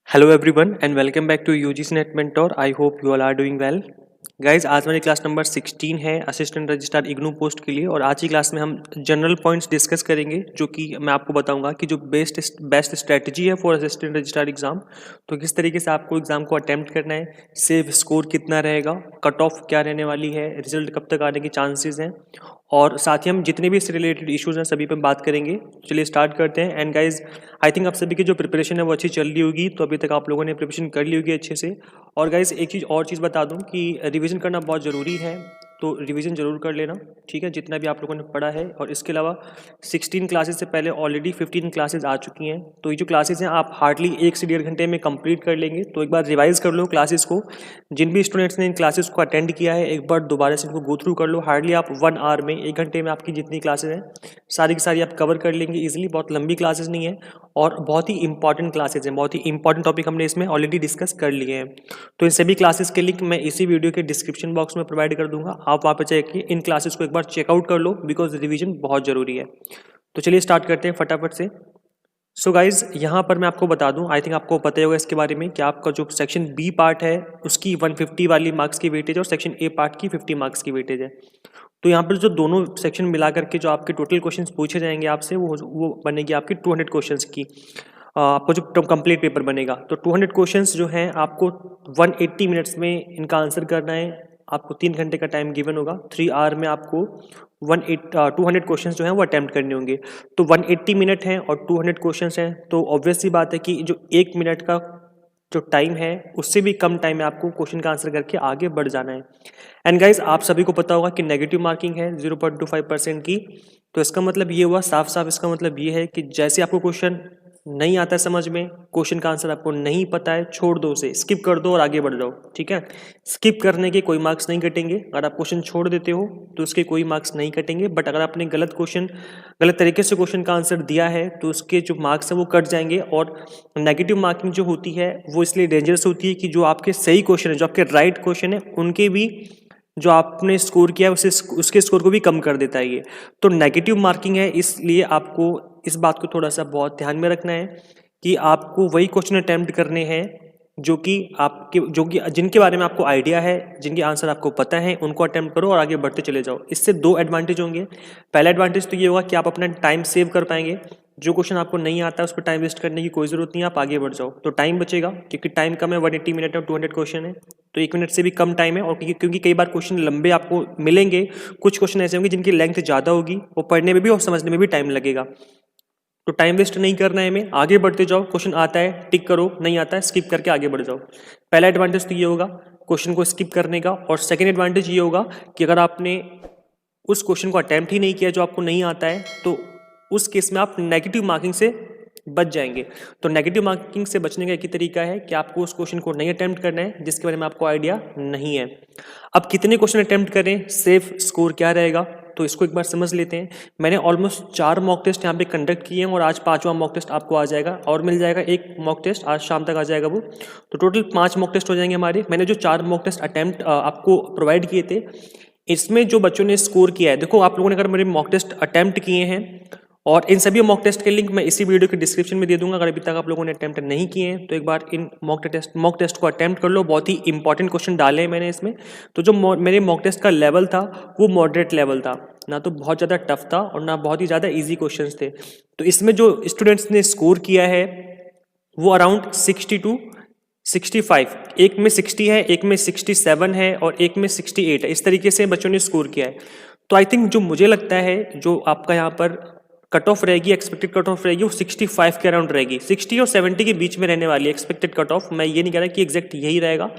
Hello everyone and welcome back to UGC Net Mentor. I hope you all are doing well. Guys आज मेरी class number 16 है assistant registrar IGNOU post के लिए और आज की क्लास में हम जनरल पॉइंट्स डिस्कस करेंगे जो कि मैं आपको बताऊंगा कि जो बेस्ट स्ट्रेटजी है फॉर असिस्टेंट रजिस्ट्रार एग्जाम। तो किस तरीके से आपको एग्जाम को अटेम्प्ट करना है, सेफ स्कोर कितना रहेगा, कट ऑफ क्या रहने वाली है, रिजल्ट कब तक आने के चांसेस हैं और साथ ही हम जितने भी इससे रिलेटेड इश्यूज हैं सभी पे बात करेंगे। चलिए स्टार्ट करते हैं। एंड गाइज आई थिंक आप सभी की जो प्रिपरेशन है वो अच्छी चल रही होगी, तो अभी तक आप लोगों ने प्रिपरेशन कर ली होगी अच्छे से। और गाइज एक चीज़ बता दूं कि रिवीजन करना बहुत ज़रूरी है, तो रिवीजन ज़रूर कर लेना, ठीक है, जितना भी आप लोगों ने पढ़ा है। और इसके अलावा 16 क्लासेस से पहले ऑलरेडी 15 क्लासेस आ चुकी हैं, तो ये जो क्लासेस हैं आप हार्डली 1 से 1.5 घंटे में कंप्लीट कर लेंगे। तो एक बार रिवाइज कर लो क्लासेस को, जिन भी स्टूडेंट्स ने इन क्लासेस को अटेंड किया है एक बार दोबारा से इनको गो थ्रू कर लो। हार्डली आप 1 आवर में, 1 घंटे में आपकी जितनी क्लासेस हैं सारी की सारी आप कवर कर लेंगे ईजिली। बहुत लंबी क्लासेस नहीं है और बहुत ही इंपॉर्टेंट क्लासेस हैं, बहुत ही इंपॉर्टेंट टॉपिक हमने इसमें ऑलरेडी डिस्कस कर लिए हैं। तो इन सभी क्लासेस के लिंक मैं इसी वीडियो के डिस्क्रिप्शन बॉक्स में प्रोवाइड कर दूंगा, आप वहाँ पे जाके इन क्लासेस को एक बार चेकआउट कर लो बिकॉज रिवीजन बहुत ज़रूरी है। तो चलिए स्टार्ट करते हैं फटाफट से। सो गाइज यहाँ पर मैं आपको बता दूं, आई थिंक आपको पता ही होगा इसके बारे में कि आपका जो सेक्शन बी पार्ट है उसकी 150 वाली मार्क्स की वेटेज और सेक्शन ए पार्ट की 50 मार्क्स की वेटेज है। तो यहाँ पर जो दोनों सेक्शन मिला करके जो आपके टोटल क्वेश्चंस पूछे जाएंगे आपसे वो बनेगी आपकी 200 क्वेश्चंस की। आपको जो कंप्लीट पेपर बनेगा तो 200 क्वेश्चंस जो हैं आपको 180 मिनट्स में इनका आंसर करना है। आपको 3 घंटे का टाइम गिवन होगा, 3 आवर में आपको 200 क्वेश्चंस जो हैं वो अटैम्प्ट करने होंगे। तो 180 मिनट हैं और 200 क्वेश्चंस हैं, तो ऑब्वियस सी बात है कि जो 1 मिनट का जो टाइम है उससे भी कम टाइम में आपको क्वेश्चन का आंसर करके आगे बढ़ जाना है। एंड गाइज आप सभी को पता होगा कि नेगेटिव मार्किंग है 0.25% की। तो इसका मतलब ये हुआ साफ साफ, इसका मतलब ये है कि जैसे आपको क्वेश्चन नहीं आता है समझ में, क्वेश्चन का आंसर आपको नहीं पता है, छोड़ दो उसे, स्किप कर दो और आगे बढ़ जाओ, ठीक है। स्किप करने के कोई मार्क्स नहीं कटेंगे। अगर आप क्वेश्चन छोड़ देते हो तो उसके कोई मार्क्स नहीं कटेंगे, बट अगर आपने गलत तरीके से क्वेश्चन का आंसर दिया है तो उसके जो मार्क्स हैं वो कट जाएंगे। और नेगेटिव मार्किंग जो होती है वो इसलिए डेंजरस होती है कि जो आपके सही क्वेश्चन है, जो आपके राइट क्वेश्चन है, उनके भी जो आपने स्कोर किया है उसके स्कोर को भी कम कर देता है ये। तो नेगेटिव मार्किंग है, इसलिए आपको इस बात को थोड़ा सा बहुत ध्यान में रखना है कि आपको वही क्वेश्चन अटेम्प्ट करने हैं जो कि जिनके बारे में आपको आइडिया है, जिनके आंसर आपको पता है, उनको अटेम्प्ट करो और आगे बढ़ते चले जाओ। इससे 2 एडवांटेज होंगे। पहला एडवांटेज तो ये होगा कि आप अपना टाइम सेव कर पाएंगे। जो क्वेश्चन आपको नहीं आता है उस पर टाइम वेस्ट करने की कोई ज़रूरत नहीं है, आप आगे बढ़ जाओ तो टाइम बचेगा, क्योंकि टाइम कम है, 180 मिनट है, 200 क्वेश्चन है, तो 1 मिनट से भी कम टाइम है। और क्योंकि कई बार क्वेश्चन लंबे आपको मिलेंगे, कुछ क्वेश्चन ऐसे होंगे जिनकी लेंथ ज़्यादा होगी, वो पढ़ने में भी और समझने में भी टाइम लगेगा। तो टाइम वेस्ट नहीं करना है हमें, आगे बढ़ते जाओ। क्वेश्चन आता है टिक करो, नहीं आता है स्किप करके आगे बढ़ जाओ। पहला एडवांटेज तो ये होगा क्वेश्चन को स्किप करने का। और सेकेंड एडवांटेज ये होगा कि अगर आपने उस क्वेश्चन को अटेम्प्ट ही नहीं किया जो आपको नहीं आता है, तो उस केस में आप नेगेटिव मार्किंग से बच जाएंगे। तो नेगेटिव मार्किंग से बचने का एक ही तरीका है कि आपको उस क्वेश्चन को नहीं अटेम्प्ट करना है जिसके बारे में आपको आइडिया नहीं है। अब कितने क्वेश्चन अटेम्प्ट करें, सेफ स्कोर क्या रहेगा, तो इसको एक बार समझ लेते हैं। मैंने ऑलमोस्ट 4 मॉक टेस्ट यहाँ पे कंडक्ट किए हैं और आज 5वां मॉक टेस्ट आपको आ जाएगा और मिल जाएगा। 1 मॉक टेस्ट आज शाम तक आ जाएगा वो, तो टोटल 5 मॉक टेस्ट हो जाएंगे हमारे। मैंने जो 4 मॉक टेस्ट अटेम्प्ट आपको प्रोवाइड किए थे, इसमें जो बच्चों ने स्कोर किया है, देखो आप लोगों ने अगर मेरे मॉक टेस्ट अटेम्प्ट किए हैं, और इन सभी मॉक टेस्ट के लिंक मैं इसी वीडियो के डिस्क्रिप्शन में दे दूंगा। अगर अभी तक आप लोगों ने अटेम्प्ट नहीं किए हैं तो एक बार इन मॉक टेस्ट को अटेम्प्ट कर लो। बहुत ही इंपॉर्टेंट क्वेश्चन डाले हैं मैंने इसमें। तो जो मेरे मॉक टेस्ट का लेवल था वो मॉडरेट लेवल था, ना तो बहुत ज़्यादा टफ था और ना बहुत ही ज़्यादा ईजी क्वेश्चन थे। तो इसमें जो स्टूडेंट्स ने स्कोर किया है वो अराउंड 60 to 65, एक में 60 है, एक में 67 है और एक में 68 है। इस तरीके से बच्चों ने स्कोर किया है। तो आई थिंक जो मुझे लगता है जो आपका यहाँ पर कट ऑफ रहेगी, एक्सपेक्टेड कट ऑफ रहेगी, वो 65 के अराउंड रहेगी। 60 और 70 के बीच में रहने वाली है एक्सपेक्टेड कट ऑफ। मैं ये नहीं कह रहा कि एग्जैक्ट यही रहेगा,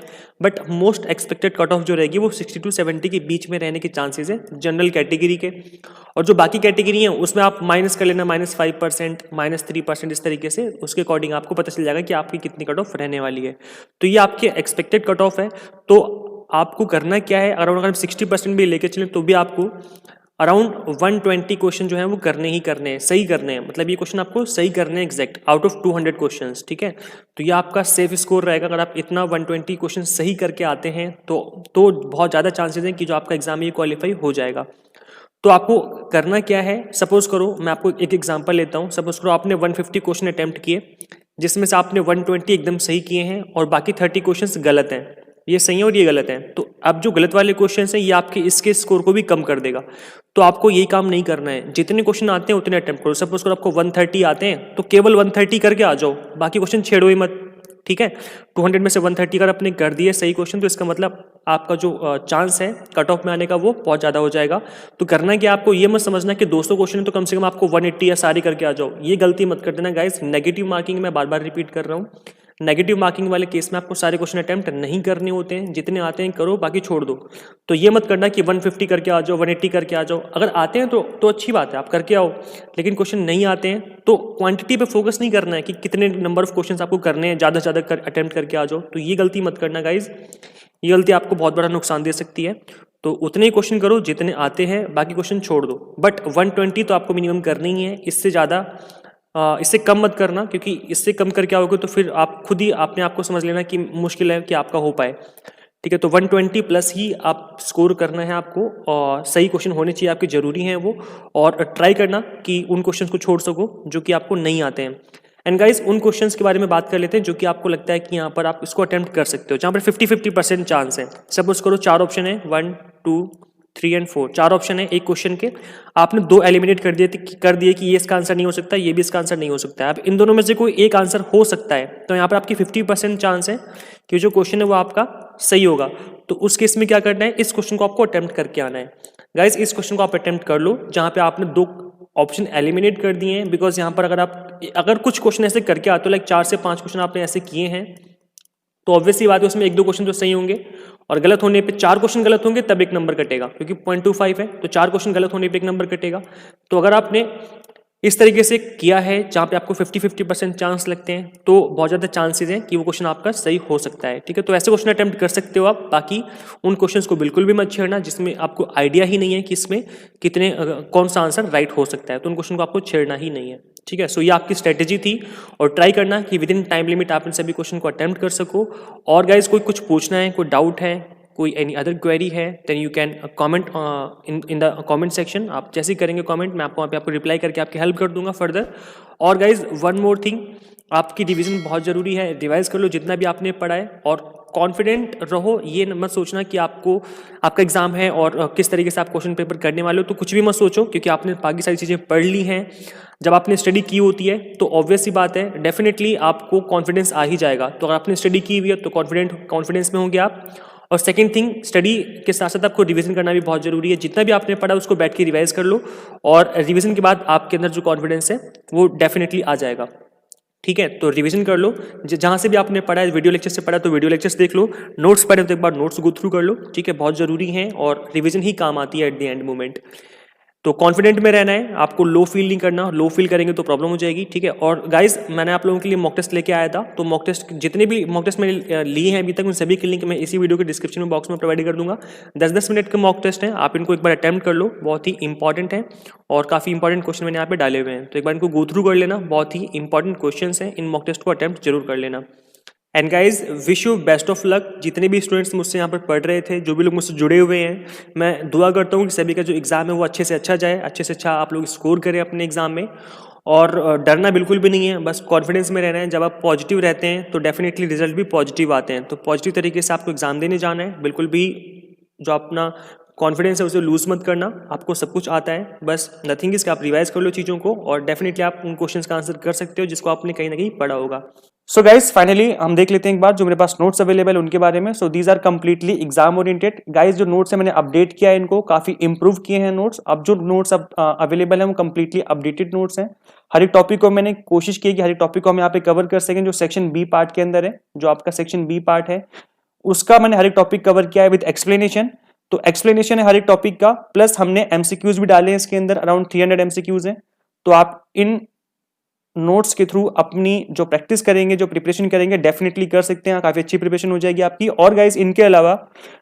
but most expected cut off जो रहेगी वो 60 to 70 के बीच में रहने के चांसेस है जनरल कैटेगरी के। और जो बाकी कैटेगरी है उसमें आप माइनस कर लेना, -5%, -3%, इस तरीके से उसके अकॉर्डिंग आपको पता चल जाएगा कि आपकी कितनी कट ऑफ रहने वाली है। तो ये आपके एक्सपेक्टेड कट ऑफ है। तो आपको करना क्या है, अगर हम 60% भी लेके चलें तो भी आपको अराउंड 120 क्वेश्चन जो है वो करने ही करने हैं, सही करने हैं। मतलब ये क्वेश्चन आपको सही करने हैं एग्जैक्ट आउट ऑफ 200 क्वेश्चंस, ठीक है। तो ये आपका सेफ स्कोर रहेगा। अगर आप इतना 120 क्वेश्चन सही करके आते हैं तो बहुत ज़्यादा चांसेस हैं कि जो आपका एग्जाम ये क्वालिफाई हो जाएगा। तो आपको करना क्या है, सपोज करो मैं आपको एक एग्जांपल लेता हूँ। सपोज करो आपने 150 क्वेश्चन अटेम्प्ट किए, जिसमें से आपने 120 एकदम सही किए हैं और बाकी 30 क्वेश्चंस गलत हैं। ये सही है और ये गलत है। तो अब जो गलत वाले क्वेश्चंस हैं ये आपके इसके स्कोर को भी कम कर देगा। तो आपको यही काम नहीं करना है, जितने क्वेश्चन आते हैं उतने अटेम्प्ट करो। सपोज करो आपको 130 आते हैं तो केवल 130 करके आ जाओ, बाकी क्वेश्चन छेड़ो ही मत, ठीक है। 200 में से 130 अगर आपने कर दिए सही क्वेश्चन तो इसका मतलब आपका जो चांस है कट ऑफ में आने का वो बहुत ज़्यादा हो जाएगा। तो करना है कि आपको ये मत समझना कि 200 क्वेश्चन तो कम से कम आपको 180 या सारी करके आ जाओ, ये गलती मत कर देना गाइस। नेगेटिव मार्किंग मैं बार बार रिपीट कर रहा हूँ, नेगेटिव मार्किंग वाले केस में आपको सारे क्वेश्चन अटेम्प्ट नहीं करने होते हैं, जितने आते हैं करो बाकी छोड़ दो। तो ये मत करना कि 150 करके आ जाओ, 180 करके आ जाओ। अगर आते हैं तो अच्छी बात है, आप करके आओ, लेकिन क्वेश्चन नहीं आते हैं तो क्वांटिटी पे फोकस नहीं करना है कि कितने नंबर ऑफ क्वेश्चन आपको करने हैं, ज़्यादा से ज़्यादा अटेम्प्ट करके आ जाओ। तो ये गलती मत करना गाइज, ये गलती आपको बहुत बड़ा नुकसान दे सकती है। तो उतने ही क्वेश्चन करो जितने आते हैं, बाकी क्वेश्चन छोड़ दो। बट 120 तो आपको मिनिमम करनी ही है, इससे ज़्यादा इससे कम मत करना, क्योंकि इससे कम करके आओगे तो फिर आप खुद ही अपने आप को समझ लेना कि मुश्किल है कि आपका हो पाए, ठीक है। तो 120 प्लस ही आप स्कोर करना है आपको, और सही क्वेश्चन होने चाहिए आपके, जरूरी हैं वो। और ट्राई करना कि उन क्वेश्चन को छोड़ सको जो कि आपको नहीं आते हैं। एंड गाइस उन क्वेश्चंस के बारे में बात कर लेते हैं जो कि आपको लगता है कि यहाँ पर आप इसको अटेम्प्ट कर सकते हो, जहाँ पर 50-50% चांस है। सपोज करो 4 ऑप्शन है, 1, 2, 3 एंड 4, 4 ऑप्शन है एक क्वेश्चन के, आपने 2 एलिमिनेट कर दिए कि ये इसका आंसर नहीं हो सकता, ये भी इसका आंसर नहीं हो सकता है। अब इन दोनों में से कोई एक आंसर हो सकता है, तो यहाँ पर आपकी 50% चांस है कि जो क्वेश्चन है वो आपका सही होगा। तो उस केस में क्या करना है, इस क्वेश्चन को आपको अटेम्प्ट करके आना है। गाइज इस क्वेश्चन को आप अटेम्प्ट कर लो जहाँ पे आपने 2 ऑप्शन एलिमिनेट कर दिए हैं, बिकॉज यहाँ पर अगर कुछ क्वेश्चन ऐसे करके आते हो, लाइक 4 से 5 क्वेश्चन आपने ऐसे किए हैं, तो ऑब्वियसली बात है उसमें 1-2 क्वेश्चन तो सही होंगे, और गलत होने पे 4 क्वेश्चन गलत होंगे तब एक नंबर कटेगा, क्योंकि 0.25 है तो 4 क्वेश्चन गलत होने पे एक नंबर कटेगा। तो अगर आपने इस तरीके से किया है जहाँ पे आपको 50-50% चांस लगते हैं, तो बहुत ज़्यादा चांसेस हैं कि वो क्वेश्चन आपका सही हो सकता है, ठीक है। तो ऐसे क्वेश्चन अटेम्प्ट कर सकते हो आप। बाकी उन क्वेश्चंस को बिल्कुल भी मत छेड़ना जिसमें आपको आइडिया ही नहीं है कि इसमें कितने कौन सा आंसर राइट हो सकता है, तो उन क्वेश्चन को आपको छेड़ना ही नहीं है, ठीक है। सो ये आपकी स्ट्रेटेजी थी, और ट्राई करना कि विद इन टाइम लिमिट आप इन सभी क्वेश्चन को अटेम्प्ट कर सको। और गाइज कोई कुछ पूछना है, कोई डाउट है, कोई एनी अदर क्वेरी है, then you can comment in the comment section. आप जैसे ही करेंगे कमेंट, मैं आपको वहाँ पे आपको रिप्लाई करके आपकी हेल्प कर दूंगा फर्दर। और गाइज वन मोर थिंग, आपकी रिवीजन बहुत ज़रूरी है, रिवाइज कर लो जितना भी आपने पढ़ा है, और कॉन्फिडेंट रहो। ये मत सोचना कि आपका एग्जाम है और किस तरीके से आप क्वेश्चन पेपर करने वाले हो, तो कुछ भी मत सोचो, क्योंकि आपने बाकी सारी चीज़ें पढ़ ली हैं। जब आपने स्टडी की होती है तो ऑब्वियस सी बात है, डेफिनेटली आपको कॉन्फिडेंस आ ही जाएगा। तो अगर आपने स्टडी की हुई है तो कॉन्फिडेंस में होंगे आप। और सेकंड थिंग, स्टडी के साथ साथ आपको रिवीजन करना भी बहुत जरूरी है। जितना भी आपने पढ़ा उसको बैठ के रिवाइज कर लो, और रिवीजन के बाद आपके अंदर जो कॉन्फिडेंस है वो डेफिनेटली आ जाएगा, ठीक है। तो रिवीजन कर लो, जहाँ से भी आपने पढ़ा है, वीडियो लेक्चर से पढ़ा तो वीडियो लेक्चर्स देख लो, नोट्स पढ़े तो एक बार नोट्स गो थ्रू कर लो, ठीक है। बहुत जरूरी है, और रिवीजन ही काम आती है एट द एंड मोमेंट। तो कॉन्फिडेंट में रहना है, आपको लो फील नहीं करना, लो फील करेंगे तो प्रॉब्लम हो जाएगी, ठीक है। और गाइज मैंने आप लोगों के लिए मॉक टेस्ट लेके आया था, तो मॉक टेस्ट जितने भी मॉक टेस्ट मैंने लिए हैं अभी तक, उन सभी की लिंक मैं इसी वीडियो के डिस्क्रिप्शन में बॉक्स में प्रोवाइड कर दूंगा। 10-10 मिनट के मॉक टेस्ट हैं, आप इनको एक बार अटेम्प्ट कर लो, बहुत ही इंपॉर्टेंट है, और काफ़ी इंपॉर्टेंट क्वेश्चन मैंने यहाँ पे डाले हुए हैं, तो एक बार इनको गो थ्रू कर लेना। बहुत ही इंपॉर्टेंट क्वेश्चन हैं, इन मॉक टेस्ट को अटेम्प्ट जरूर कर लेना। And guys wish you best of luck. जितने भी स्टूडेंट्स मुझसे यहाँ पर पढ़ रहे थे, जो भी लोग मुझसे जुड़े हुए हैं, मैं दुआ करता हूँ कि सभी का जो एग्ज़ाम है वो अच्छे से अच्छा जाए, अच्छे से अच्छा आप लोग स्कोर करें अपने एग्ज़ाम में। और डरना बिल्कुल भी नहीं है, बस कॉन्फिडेंस में रहना है। जब आप पॉजिटिव रहते हैं तो डेफिनेटली रिजल्ट भी पॉजिटिव आते हैं। तो पॉजिटिव तरीके से आपको एग्ज़ाम देने जाना है, बिल्कुल भी जो अपना कॉन्फिडेंस है उसे लूज मत करना, आपको सब कुछ आता है। बस नथिंग इज कि आप रिवाइज कर लो चीज़ों को, और डेफिनेटली आप उन क्वेश्चंस का आंसर कर सकते हो जिसको आपने कहीं ना कहीं पढ़ा होगा। सो गाइज फाइनली हम देख लेते हैं एक बार जो मेरे पास नोट्स अवेलेबल है उनके बारे में। So these are completely exam oriented. Guys जो नोट्स है मैंने अपडेट किया है, इनको काफी इंप्रूव किए हैं नोट्स। अब जो नोट्स अब अवेलेबल है वो कंप्लीटली अपडेटेड नोट्स हैं। हर एक टॉपिक को मैंने कोशिश की कि हर एक टॉपिक को हम यहाँ पे कवर कर सकें। जो सेक्शन बी पार्ट के अंदर है, जो आपका सेक्शन बी पार्ट है, उसका मैंने हर एक टॉपिक कवर किया है विद एक्सप्लेनेशन। तो एक्सप्लेनेशन है हर एक टॉपिक का, प्लस हमने एमसीक्यूज भी डाले हैं इसके अंदर, अराउंड 300 एमसीक्यूज हैं। तो आप इन नोट्स के थ्रू अपनी जो प्रैक्टिस करेंगे, जो प्रिपरेशन करेंगे, डेफिनेटली कर सकते हैं, काफी अच्छी प्रिपरेशन हो जाएगी आपकी। और गाइस इनके अलावा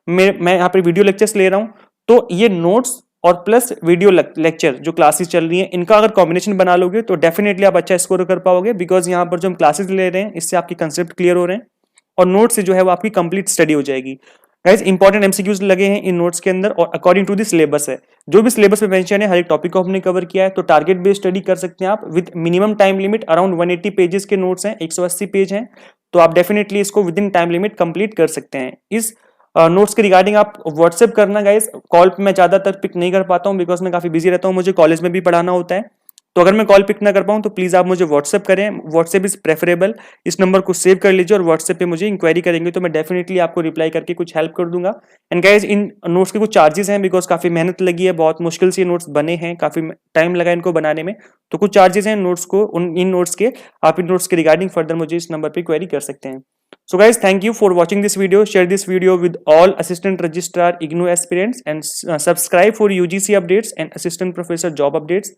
मैं यहाँ पे वीडियो लेक्चर्स ले रहा हूँ, तो ये नोट्स और प्लस वीडियो लेक्चर जो क्लासेस चल रही हैं, इनका अगर कॉम्बिनेशन बना लोगे तो डेफिनेटली आप अच्छा स्कोर कर पाओगे। बिकॉज यहाँ पर जो हम क्लासेस ले रहे हैं इससे आपकी कंसेप्ट क्लियर हो रहे हैं, और नोट से जो है वो आपकी कंप्लीट स्टडी हो जाएगी। गाइस इंपॉर्टेंट एमसीक्यूज लगे हैं इन नोट्स के अंदर और अकॉर्डिंग टू द सिलेबस है, जो भी सिलेबस में मेंशन है हर एक टॉपिक को हमने कवर किया है। तो टारगेट बेस्ड स्टडी कर सकते हैं आप with minimum time limit, around 180 pages के नोट्स हैं, 180 पेज हैं, तो आप डेफिनेटली इसको with in time limit complete कर सकते हैं। इस नोट्स के रिगार्डिंग आप व्हाट्सएप करना गाइस, कॉल पे मैं ज्यादातर पिक नहीं कर पाता हूँ बिकॉज मैं काफी बिजी रहता हूँ, मुझे कॉलेज में भी पढ़ाना होता है। तो अगर मैं कॉल पिक ना कर पाऊँ तो प्लीज आप मुझे व्हाट्सएप करें, व्हाट्सएप इज प्रेफरेबल। इस नंबर को सेव कर लीजिए और व्हाट्सएप पे मुझे इंक्वायरी करेंगे तो मैं डेफिनेटली आपको रिप्लाई करके कुछ हेल्प कर दूंगा। एंड गाइज इन नोट्स के कुछ चार्जेस हैं बिकॉज काफी मेहनत लगी है, बहुत मुश्किल से नोट्स बने हैं, काफी टाइम लगा इनको बनाने में, तो कुछ चार्जेस हैं नोट्स को, इन नोट्स के। आप इन नोट्स के रिगार्डिंग फर्दर मुझे इस नंबर पर क्वेरी कर सकते हैं। So guys, thank you for watching this video. Share this video with all assistant registrar IGNOU aspirants and subscribe for UGC updates and assistant professor job updates.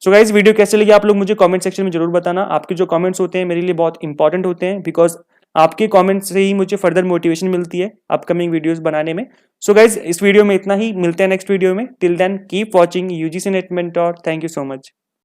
So guys, video कैसे लगी आप लोग मुझे comment section में जरूर बताना। आपके जो कमेंट्स होते हैं मेरे लिए बहुत इंपॉर्टेंट होते हैं बिकॉज आपके कमेंट्स से ही मुझे फर्दर मोटिवेशन मिलती है अपकमिंग वीडियोस बनाने में। सो गाइज इस वीडियो में इतना ही, मिलते हैं नेक्स्ट वीडियो में। Till then keep watching UGC NET Mentor. Thank you so much.